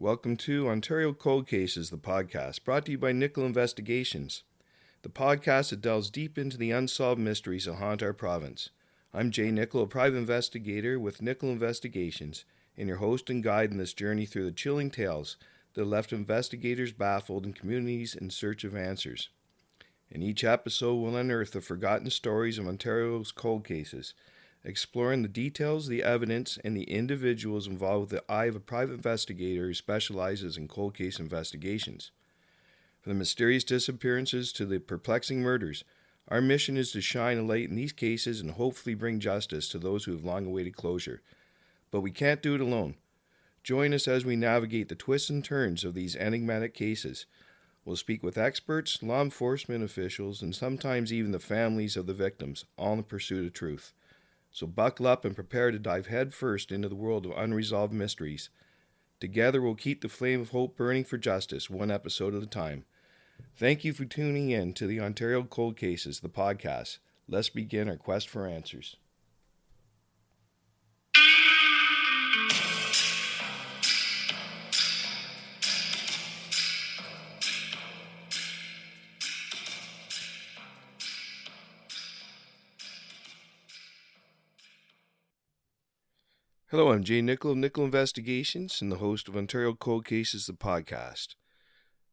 Welcome to Ontario Cold Cases, the podcast, brought to you by Nicoll Investigations, the podcast that delves deep into the unsolved mysteries that haunt our province. I'm Jay Nicoll, a private investigator with Nicoll Investigations, and your host and guide in this journey through the chilling tales that left investigators baffled and communities in search of answers. In each episode, we'll unearth the forgotten stories of Ontario's cold cases, exploring the details, the evidence, and the individuals involved with the eye of a private investigator who specializes in cold case investigations. From the mysterious disappearances to the perplexing murders, our mission is to shine a light in these cases and hopefully bring justice to those who have long awaited closure. But we can't do it alone. Join us as we navigate the twists and turns of these enigmatic cases. We'll speak with experts, law enforcement officials, and sometimes even the families of the victims, all in the pursuit of truth. So buckle up and prepare to dive headfirst into the world of unresolved mysteries. Together we'll keep the flame of hope burning for justice, one episode at a time. Thank you for tuning in to the Ontario Cold Cases, the podcast. Let's begin our quest for answers. Hello, I'm Jay Nicoll of Nicoll Investigations and the host of Ontario Cold Cases, the podcast.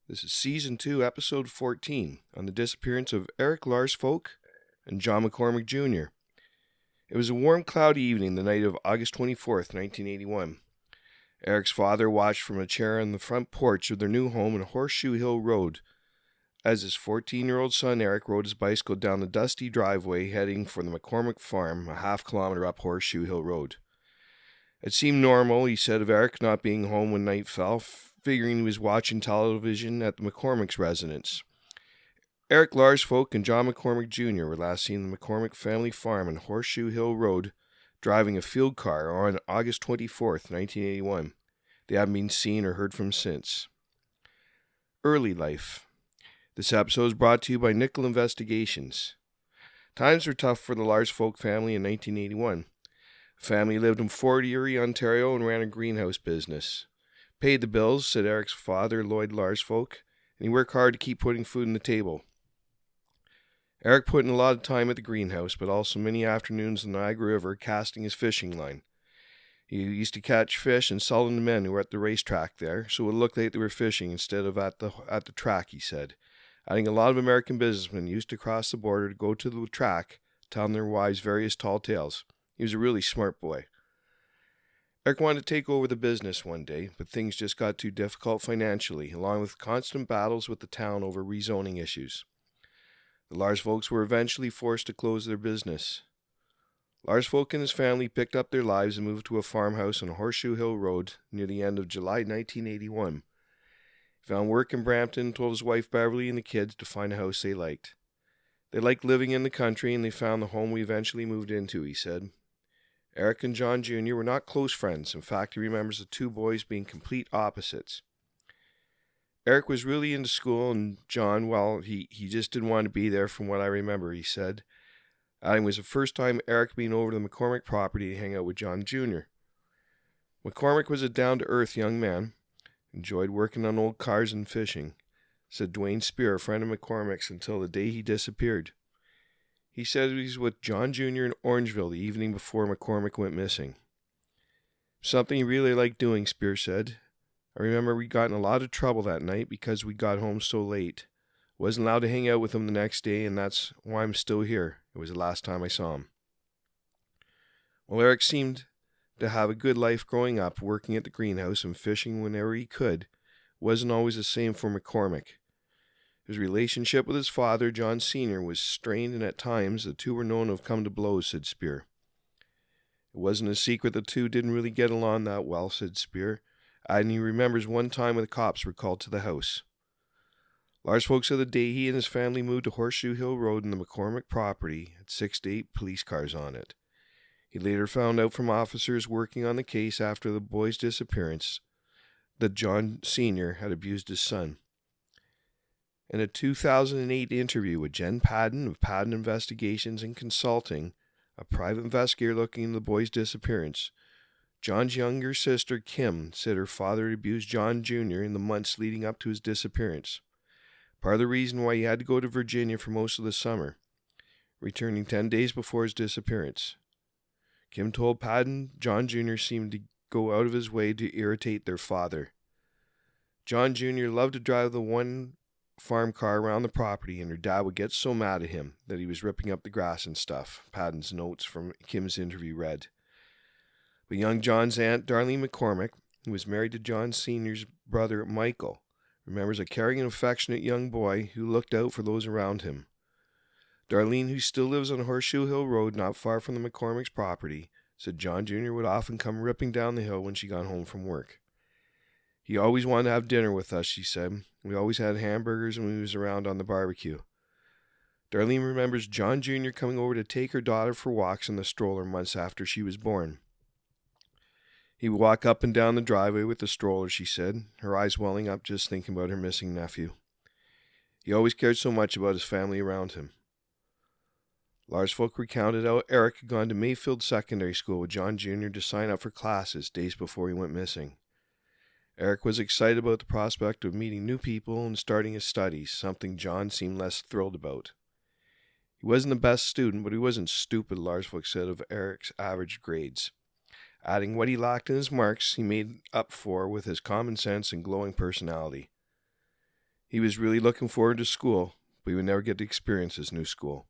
This is Season 2, Episode 14, on the disappearance of Eric Larsfolk and John McCormick Jr. It was a warm, cloudy evening the night of August 24th, 1981. Eric's father watched from a chair on the front porch of their new home in Horseshoe Hill Road as his 14-year-old son Eric rode his bicycle down the dusty driveway heading for the McCormick farm a half-kilometer up Horseshoe Hill Road. It seemed normal, he said, of Eric not being home when night fell, figuring he was watching television at the McCormick's residence. Eric Larsfolk and John McCormick Jr. were last seen at the McCormick family farm on Horseshoe Hill Road driving a field car on August 24th, 1981. They haven't been seen or heard from since. Early life. This episode is brought to you by Nicoll Investigations. Times were tough for the Larsfolk family in 1981. The family lived in Fort Erie, Ontario, and ran a greenhouse business. Paid the bills, said Eric's father, Lloyd Larsfolk, and he worked hard to keep putting food on the table. Eric put in a lot of time at the greenhouse, but also many afternoons in the Niagara River casting his fishing line. He used to catch fish and sell them to men who were at the racetrack there, so it looked like they were fishing instead of at the track, he said. Adding a lot of American businessmen used to cross the border to go to the track, telling their wives various tall tales. He was a really smart boy. Eric wanted to take over the business one day, but things just got too difficult financially, along with constant battles with the town over rezoning issues. The Larsfolks were eventually forced to close their business. Larsfolk and his family picked up their lives and moved to a farmhouse on Horseshoe Hill Road near the end of July 1981. He found work in Brampton and told his wife Beverly and the kids to find a house they liked. They liked living in the country and they found the home we eventually moved into, he said. Eric and John Jr. were not close friends. In fact, he remembers the two boys being complete opposites. Eric was really into school, and John, well, he just didn't want to be there from what I remember, he said. It was the first time Eric being over to the McCormick property to hang out with John Jr. McCormick was a down-to-earth young man, enjoyed working on old cars and fishing, said Dwayne Spear, a friend of McCormick's, until the day he disappeared. He said he was with John Jr. in Orangeville the evening before McCormick went missing. Something he really liked doing, Spear said. I remember we got in a lot of trouble that night because we got home so late. Wasn't allowed to hang out with him the next day, and that's why I'm still here. It was the last time I saw him. Well, Eric seemed to have a good life growing up, working at the greenhouse and fishing whenever he could. It wasn't always the same for McCormick. His relationship with his father, John Sr., was strained, and at times the two were known to have come to blows, said Spear. It wasn't a secret the two didn't really get along that well, said Spear, and he remembers one time when the cops were called to the house. Larsfolk said the day he and his family moved to Horseshoe Hill Road and the McCormick property had 6 to 8 police cars on it. He later found out from officers working on the case after the boy's disappearance that John Sr. had abused his son. In a 2008 interview with Jen Padden of Padden Investigations and Consulting, a private investigator looking into the boy's disappearance, John's younger sister, Kim, said her father had abused John Jr. in the months leading up to his disappearance. Part of the reason why he had to go to Virginia for most of the summer, returning 10 days before his disappearance. Kim told Padden John Jr. seemed to go out of his way to irritate their father. John Jr. loved to drive the one farm car around the property, and her dad would get so mad at him that he was ripping up the grass and stuff, Padden's notes from Kim's interview read. But young John's aunt, Darlene McCormick, who was married to John Sr.'s brother, Michael, remembers a caring and affectionate young boy who looked out for those around him. Darlene, who still lives on Horseshoe Hill Road not far from the McCormick's property, said John Jr. would often come ripping down the hill when she got home from work. He always wanted to have dinner with us, she said. We always had hamburgers when we was around on the barbecue. Darlene remembers John Jr. coming over to take her daughter for walks in the stroller months after she was born. He would walk up and down the driveway with the stroller, she said, her eyes welling up just thinking about her missing nephew. He always cared so much about his family around him. Larsfolk recounted how Eric had gone to Mayfield Secondary School with John Jr. to sign up for classes days before he went missing. Eric was excited about the prospect of meeting new people and starting his studies, something John seemed less thrilled about. He wasn't the best student, but he wasn't stupid, Larsfolk said of Eric's average grades. Adding what he lacked in his marks, he made up for with his common sense and glowing personality. He was really looking forward to school, but he would never get to experience his new school.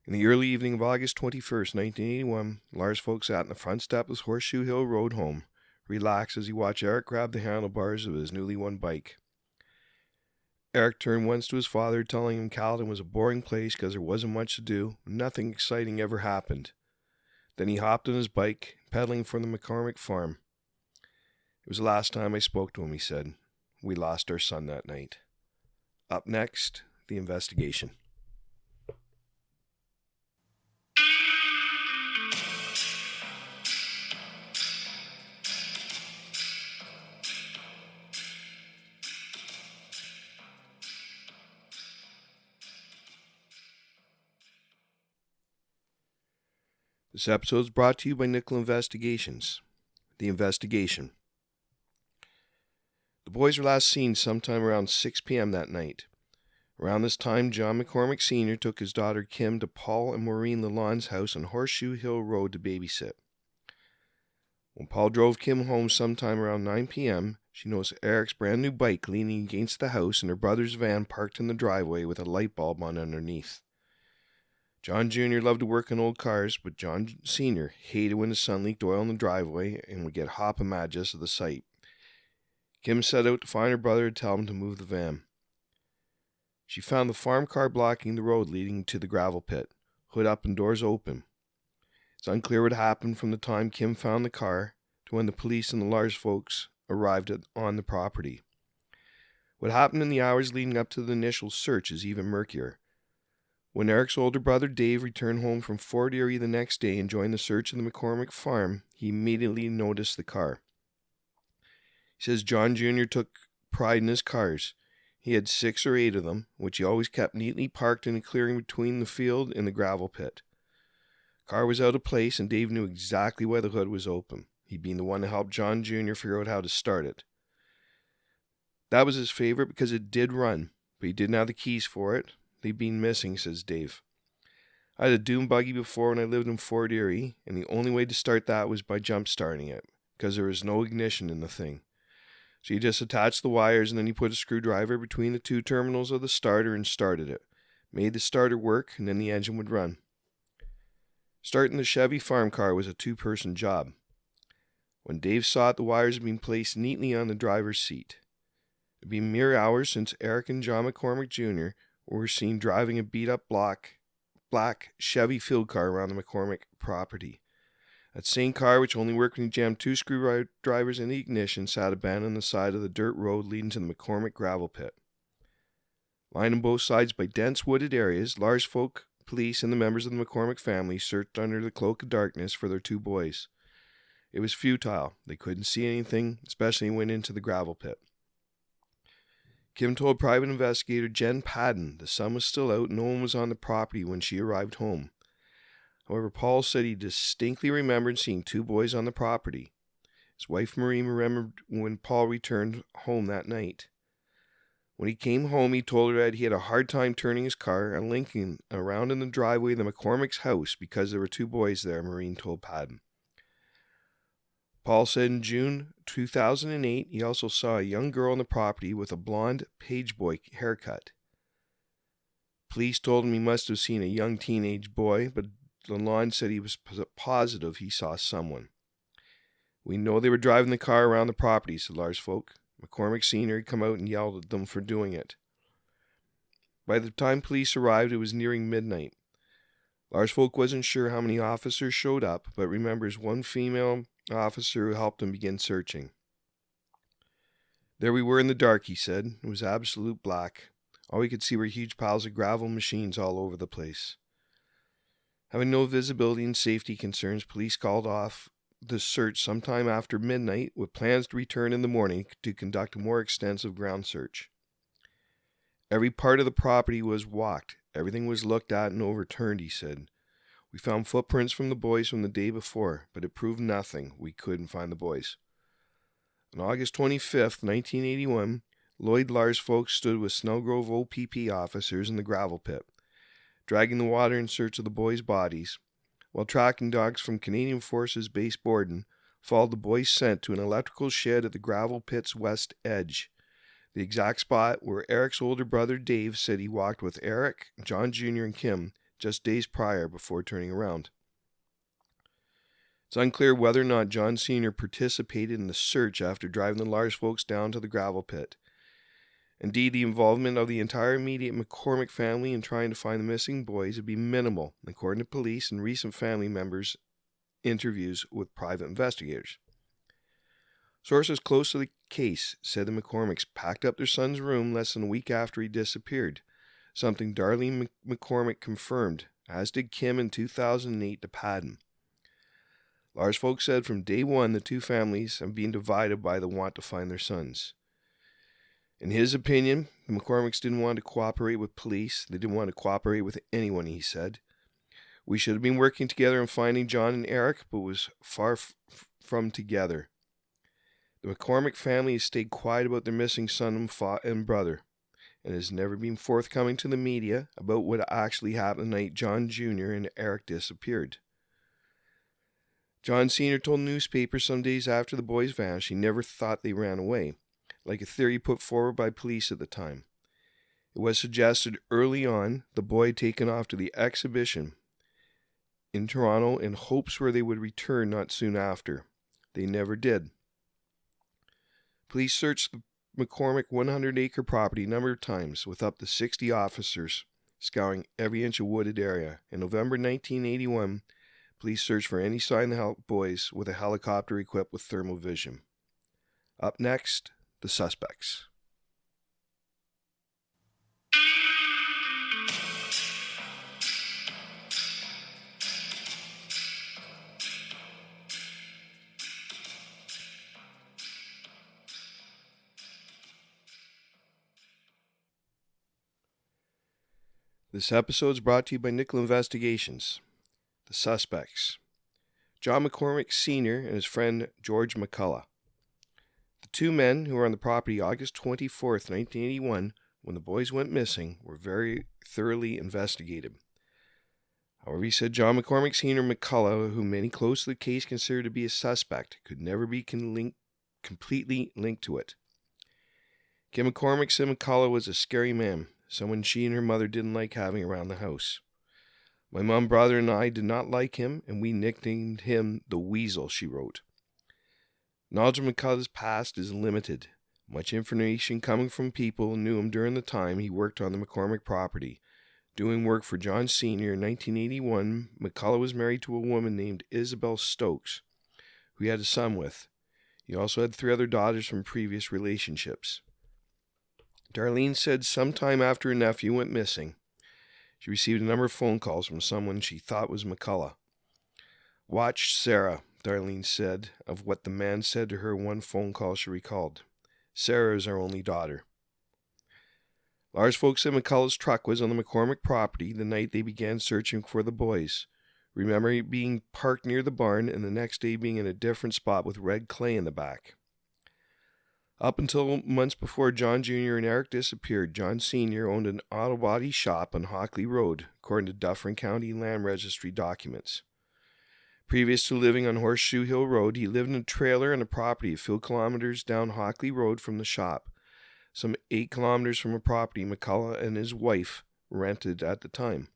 In the early evening of August 21st, 1981, Larsfolk sat in the front step of his Horseshoe Hill Road home, relaxed as he watched Eric grab the handlebars of his newly won bike. Eric turned once to his father, telling him Caledon was a boring place because there wasn't much to do, and nothing exciting ever happened. Then he hopped on his bike, pedaling for the McCormick farm. It was the last time I spoke to him, he said. We lost our son that night. Up next, the investigation. This episode is brought to you by Nicoll Investigations. The investigation. The boys were last seen sometime around 6 p.m. that night. Around this time, John McCormick Sr. took his daughter Kim to Paul and Maureen Lalonde's house on Horseshoe Hill Road to babysit. When Paul drove Kim home sometime around 9 p.m., she noticed Eric's brand new bike leaning against the house and her brother's van parked in the driveway with a light bulb on underneath. John Jr. loved to work on old cars, but John Sr. hated when his son leaked oil in the driveway and would get hoppin' mad just at the sight. Kim set out to find her brother and tell him to move the van. She found the farm car blocking the road leading to the gravel pit, hood up and doors open. It's unclear what happened from the time Kim found the car to when the police and the Larsfolks arrived on the property. What happened in the hours leading up to the initial search is even murkier. When Eric's older brother Dave returned home from Fort Erie the next day and joined the search of the McCormick farm, he immediately noticed the car. He says John Jr. took pride in his cars. He had 6 or 8 of them, which he always kept neatly parked in a clearing between the field and the gravel pit. The car was out of place, and Dave knew exactly why the hood was open, he being the one to help John Jr. figure out how to start it. That was his favorite because it did run, but he didn't have the keys for it. They'd been missing, says Dave. I had a dune buggy before when I lived in Fort Erie, and the only way to start that was by jump-starting it, because there was no ignition in the thing. So you just attached the wires, and then you put a screwdriver between the 2 terminals of the starter and started it. Made the starter work, and then the engine would run. Starting the Chevy farm car was a 2-person job. When Dave saw it, the wires had been placed neatly on the driver's seat. It had been mere hours since Eric and John McCormick Jr. were seen driving a beat-up black Chevy field car around the McCormick property. That same car, which only worked when you jammed 2 screwdrivers in the ignition, sat abandoned on the side of the dirt road leading to the McCormick gravel pit. Lined on both sides by dense wooded areas, Larsfolk police and the members of the McCormick family searched under the cloak of darkness for their 2 boys. It was futile. They couldn't see anything, especially when into the gravel pit. Kim told private investigator Jen Padden the sun was still out and no one was on the property when she arrived home. However, Paul said he distinctly remembered seeing 2 boys on the property. His wife Marie remembered when Paul returned home that night. When he came home, he told her that he had a hard time turning his car and linking around in the driveway of the McCormick's house because there were two boys there, Maureen told Padden. Paul said in June 2008 he also saw a young girl on the property with a blonde page boy haircut. Police told him he must have seen a young teenage boy, but Lalonde said he was positive he saw someone. We know they were driving the car around the property, said Larsfolk. McCormick Sr. had come out and yelled at them for doing it. By the time police arrived, it was nearing midnight. Larsfolk wasn't sure how many officers showed up, but remembers one female officer who helped him begin searching. There we were in the dark, he said. It was absolute black. All we could see were huge piles of gravel machines all over the place. Having no visibility and safety concerns, police called off the search sometime after midnight with plans to return in the morning to conduct a more extensive ground search. Every part of the property was walked. Everything was looked at and overturned, he said. We found footprints from the boys from the day before, but it proved nothing. We couldn't find the boys. On August 25th, 1981, Lloyd Larsfolk stood with Snellgrove OPP officers in the gravel pit, dragging the water in search of the boys' bodies, while tracking dogs from Canadian Forces Base Borden followed the boys' scent to an electrical shed at the gravel pit's west edge, the exact spot where Eric's older brother Dave said he walked with Eric, John Jr., and Kim just days prior before turning around. It's unclear whether or not John Sr. participated in the search after driving the Larsfolks down to the gravel pit. Indeed, the involvement of the entire immediate McCormick family in trying to find the missing boys would be minimal, according to police and recent family members' interviews with private investigators. Sources close to the case said the McCormicks packed up their son's room less than a week after he disappeared, something Darlene McCormick confirmed, as did Kim in 2008 to Padden. Larsfolk said from day one the two families have been divided by the want to find their sons. In his opinion, the McCormicks didn't want to cooperate with police. They didn't want to cooperate with anyone, he said. We should have been working together on finding John and Eric, but was far from together. The McCormick family has stayed quiet about their missing son and brother, and has never been forthcoming to the media about what actually happened the night John Jr. and Eric disappeared. John Sr. told newspapers some days after the boys vanished he never thought they ran away, like a theory put forward by police at the time. It was suggested early on the boy had taken off to the exhibition in Toronto in hopes where they would return not soon after. They never did. Police searched the McCormick 100-acre property a number of times with up to 60 officers scouring every inch of wooded area. In November 1981, police searched for any sign of the boys with a helicopter equipped with thermal vision. Up next, the suspects. This episode is brought to you by Nicoll Investigations. The suspects. John McCormick Sr. and his friend George McCullough. The two men who were on the property August 24th, 1981, when the boys went missing, were very thoroughly investigated. However, he said John McCormick Sr. McCullough, who many close to the case considered to be a suspect, could never be completely linked to it. Kim McCormick said McCullough was a scary man, someone she and her mother didn't like having around the house. My mom, brother, and I did not like him, and we nicknamed him the Weasel, she wrote. Knowledge of McCullough's past is limited. Much information coming from people who knew him during the time he worked on the McCormick property. Doing work for John Sr. in 1981, McCullough was married to a woman named Isabel Stokes, who he had a son with. He also had 3 other daughters from previous relationships. Darlene said sometime after her nephew went missing, she received a number of phone calls from someone she thought was McCullough. Watch Sarah, Darlene said, of what the man said to her in one phone call she recalled. Sarah is our only daughter. Larsfolk said McCullough's truck was on the McCormick property the night they began searching for the boys. remembering it being parked near the barn and the next day being in a different spot with red clay in the back. Up until months before John Jr. and Eric disappeared, John Sr. owned an auto body shop on Hockley Road, according to Dufferin County Land Registry documents. Previous to living on Horseshoe Hill Road, he lived in a trailer on a property a few kilometers down Hockley Road from the shop, some 8 kilometers from a property McCullough and his wife rented at the time.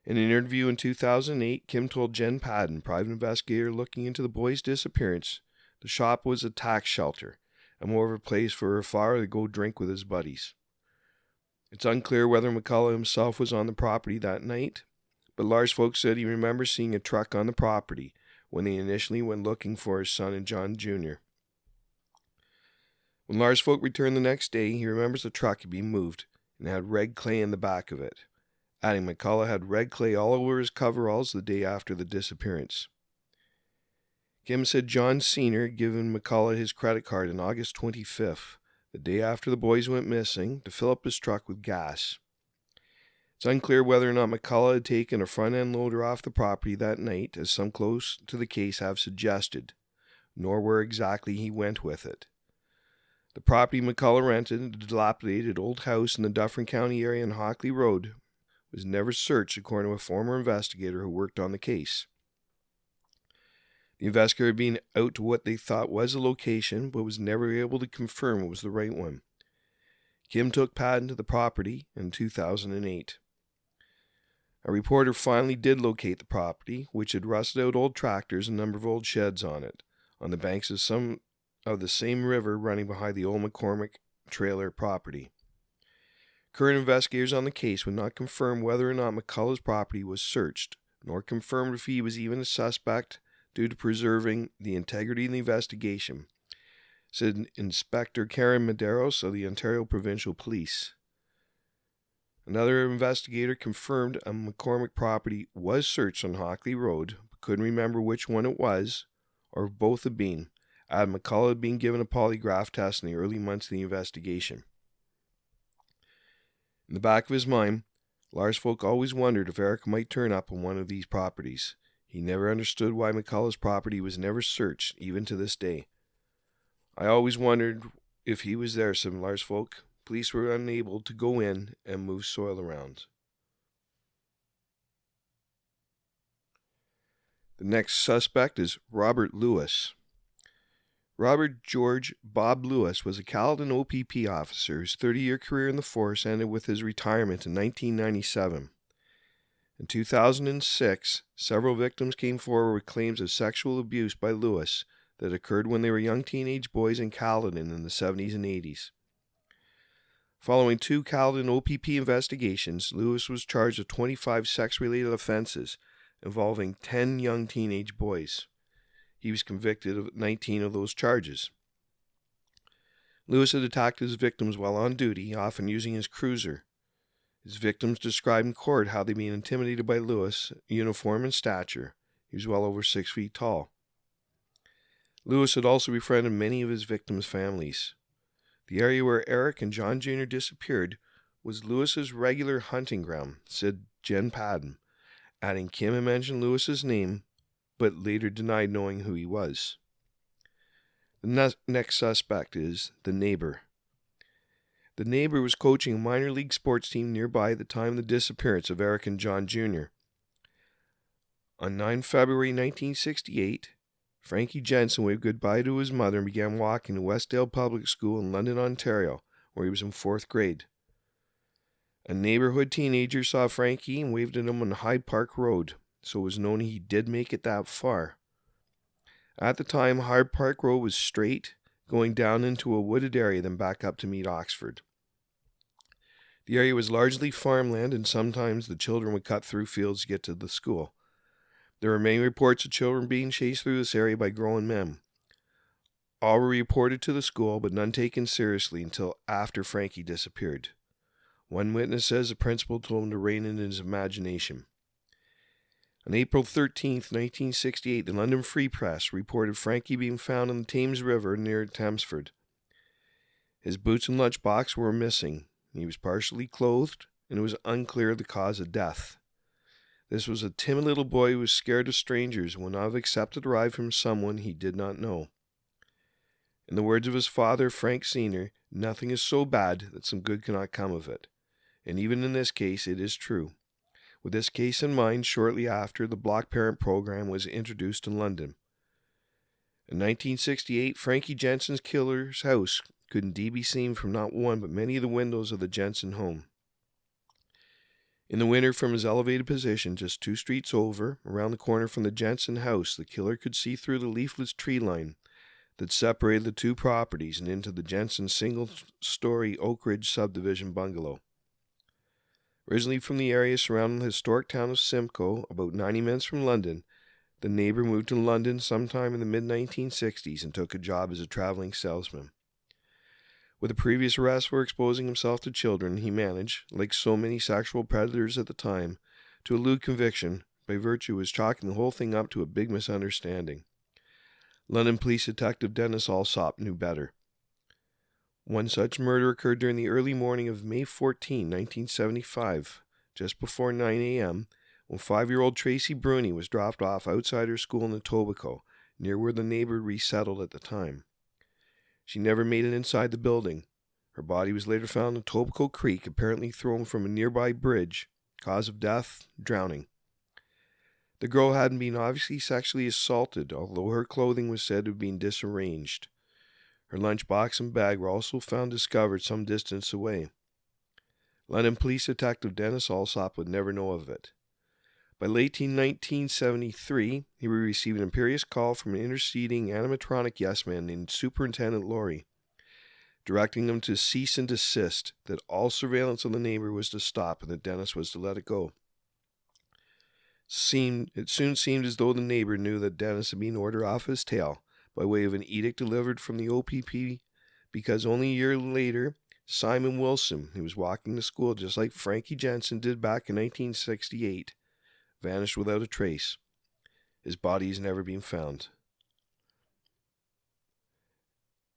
In an interview in 2008, Kim told Jen Padden, private investigator looking into the boys' disappearance, the shop was a tax shelter and more of a place for her father to go drink with his buddies. It's unclear whether McCullough himself was on the property that night, but Larsfolk said he remembers seeing a truck on the property when they initially went looking for his son and John Jr. When Larsfolk returned the next day, he remembers the truck had been moved and had red clay in the back of it, adding McCullough had red clay all over his coveralls the day after the disappearance. Kim said John Sr. had given McCullough his credit card on August 25th, the day after the boys went missing, to fill up his truck with gas. It's unclear whether or not McCullough had taken a front-end loader off the property that night, as some close to the case have suggested, nor where exactly he went with it. The property McCullough rented, a dilapidated old house in the Dufferin County area on Hockley Road, was never searched, according to a former investigator who worked on the case. The investigator had been out to what they thought was a location, but was never able to confirm it was the right one. Kim took Padden to the property in 2008. A reporter finally did locate the property, which had rusted out old tractors and a number of old sheds on it, on the banks of some of the same river running behind the old McCormick trailer property. Current investigators on the case would not confirm whether or not McCullough's property was searched, nor confirmed if he was even a suspect due to preserving the integrity of the investigation, said Inspector Karen Medeiros of the Ontario Provincial Police. Another investigator confirmed a McCormick property was searched on Hockley Road, but couldn't remember which one it was, or if both had been, as McCullough had been given a polygraph test in the early months of the investigation. In the back of his mind, Larsfolk always wondered if Eric might turn up on one of these properties. He never understood why McCullough's property was never searched, even to this day. I always wondered if he was there, said Larsfolk. Police were unable to go in and move soil around. The next suspect is Robert Lewis. Robert George Bob Lewis was a Caledon OPP officer whose 30-year career in the force ended with his retirement in 1997. In 2006, several victims came forward with claims of sexual abuse by Lewis that occurred when they were young teenage boys in Caledon in the 70s and 80s. Following 2 Caledon OPP investigations, Lewis was charged with 25 sex-related offenses involving 10 young teenage boys. He was convicted of 19 of those charges. Lewis had attacked his victims while on duty, often using his cruiser. His victims described in court how they'd been intimidated by Lewis, uniform in stature. He was well over 6 feet tall. Lewis had also befriended many of his victims' families. The area where Eric and John Jr. disappeared was Lewis's regular hunting ground, said Jen Padden, adding Kim had mentioned Lewis's name, but later denied knowing who he was. The next suspect is the neighbor. The neighbor was coaching a minor league sports team nearby at the time of the disappearance of Eric and John Jr. On 9 February 1968, Frankie Jensen waved goodbye to his mother and began walking to Westdale Public School in London, Ontario, where he was in 4th grade. A neighborhood teenager saw Frankie and waved at him on Hyde Park Road, so it was known he did make it that far. At the time, Hyde Park Road was straight, going down into a wooded area, then back up to meet Oxford. The area was largely farmland, and sometimes the children would cut through fields to get to the school. There were many reports of children being chased through this area by grown men. All were reported to the school, but none taken seriously until after Frankie disappeared. One witness says the principal told him to rein in his imagination. On April 13, 1968, the London Free Press reported Frankie being found in the Thames River near Chelmsford. His boots and lunchbox were missing. He was partially clothed, and it was unclear the cause of death. This was a timid little boy who was scared of strangers and would not have accepted a ride from someone he did not know. In the words of his father, Frank Sr., nothing is so bad that some good cannot come of it. And even in this case, it is true. With this case in mind, shortly after, the block parent program was introduced in London. In 1968, Frankie Jensen's killer's house could indeed be seen from not one but many of the windows of the Jensen home. In the winter, from his elevated position just 2 streets over, around the corner from the Jensen house, the killer could see through the leafless tree line that separated the 2 properties and into the Jensen single-story Oak Ridge subdivision bungalow. Originally from the area surrounding the historic town of Simcoe, about 90 minutes from London, the neighbor moved to London sometime in the mid-1960s and took a job as a traveling salesman. With a previous arrest for exposing himself to children, he managed, like so many sexual predators at the time, to elude conviction by virtue of his chalking the whole thing up to a big misunderstanding. London Police Detective Dennis Alsop knew better. One such murder occurred during the early morning of May 14, 1975, just before 9 a.m., when 5-year-old Tracy Bruni was dropped off outside her school in Etobicoke, near where the neighbor resettled at the time. She never made it inside the building. Her body was later found in Etobicoke Creek, apparently thrown from a nearby bridge. Cause of death, drowning. The girl hadn't been obviously sexually assaulted, although her clothing was said to have been disarranged. Her lunchbox and bag were also found discovered some distance away. London Police Detective Dennis Alsop would never know of it. By late 1973, he would receive an imperious call from an interceding animatronic yes-man named Superintendent Laurie, directing him to cease and desist, that all surveillance of the neighbor was to stop and that Dennis was to let it go. It soon seemed as though the neighbor knew that Dennis had been ordered off his tail by way of an edict delivered from the OPP, because only a year later, Simon Wilson, who was walking to school just like Frankie Jensen did back in 1968, vanished without a trace. His body has never been found.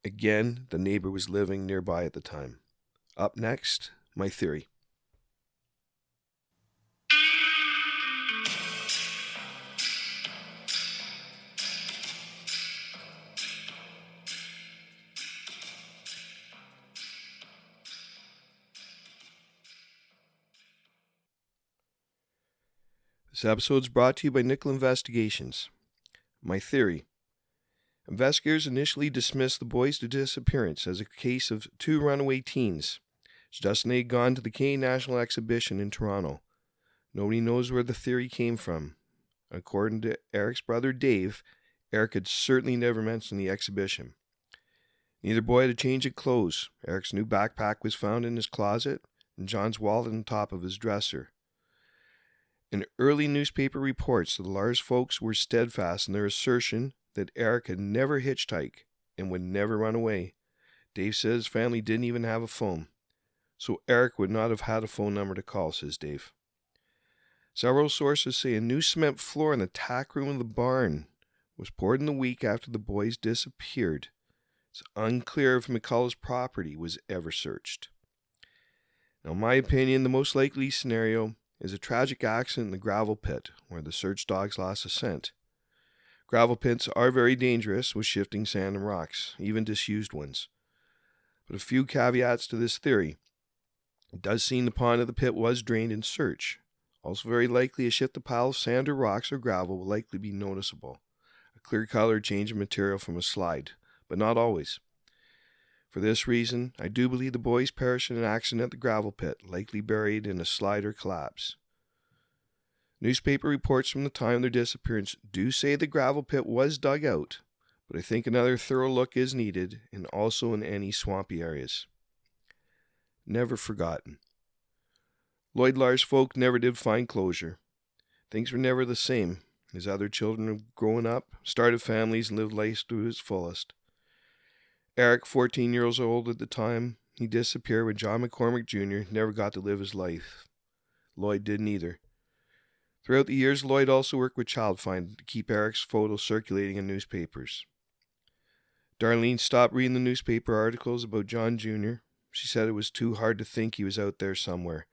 Again, the neighbor was living nearby at the time. Up next, my theory. This episode is brought to you by Nicoll Investigations. My theory. Investigators initially dismissed the boys' disappearance as a case of 2 runaway teens, just as they had gone to the Canadian National Exhibition in Toronto. Nobody knows where the theory came from. According to Eric's brother Dave, Eric had certainly never mentioned the exhibition. Neither boy had a change of clothes. Eric's new backpack was found in his closet, and John's wallet on top of his dresser. In early newspaper reports, the Larsfolk were steadfast in their assertion that Eric had never hitchhiked and would never run away. Dave says his family didn't even have a phone, so Eric would not have had a phone number to call, says Dave. Several sources say a new cement floor in the tack room of the barn was poured in the week after the boys disappeared. It's unclear if McCullough's property was ever searched. Now, in my opinion, the most likely scenario is a tragic accident in the gravel pit where the search dogs lost a scent. Gravel pits are very dangerous with shifting sand and rocks, even disused ones. But a few caveats to this theory. It does seem the pond of the pit was drained in search. Also very likely a shifted pile of sand or rocks or gravel will likely be noticeable. A clear color change of material from a slide, but not always. For this reason, I do believe the boys perished in an accident at the gravel pit, likely buried in a slide or collapse. Newspaper reports from the time of their disappearance do say the gravel pit was dug out, but I think another thorough look is needed, and also in any swampy areas. Never forgotten. Lloyd Larsfolk never did find closure. Things were never the same. His other children have grown up, started families, and lived life to its fullest. Eric, 14 years old at the time he disappeared when John McCormick Jr. never got to live his life. Lloyd didn't either. Throughout the years, Lloyd also worked with ChildFind to keep Eric's photos circulating in newspapers. Darlene stopped reading the newspaper articles about John Jr. She said it was too hard to think he was out there somewhere,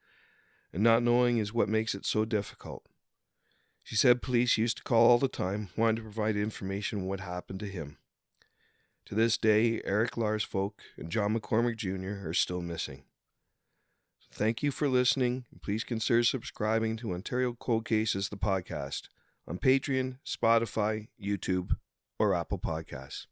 and not knowing is what makes it so difficult. She said police used to call all the time, wanting to provide information on what happened to him. To this day, Eric Larsfolk and John McCormick Jr. are still missing. So thank you for listening, and please consider subscribing to Ontario Cold Cases, the podcast, on Patreon, Spotify, YouTube, or Apple Podcasts.